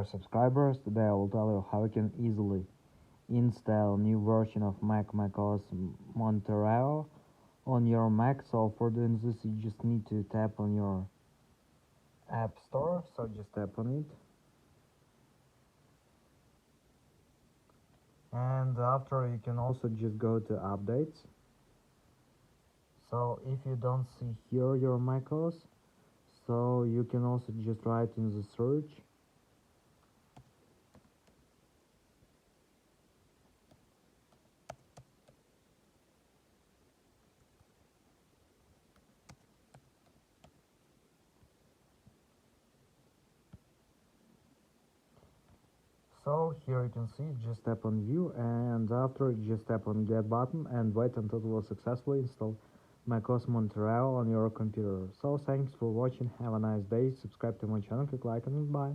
our subscribers. Today I will tell you how you can easily install new version of MacOS Monterey on your Mac. So for doing this, you just need to tap on your App Store. So just tap on it, and after you can also just go to Updates. So if you don't see here your macOS, so you can also just write in the search. So here you can see, just tap on view, and after just tap on get button and wait until it will successfully install macOS Monterey on your computer. So thanks for watching, have a nice day, subscribe to my channel, click like and bye.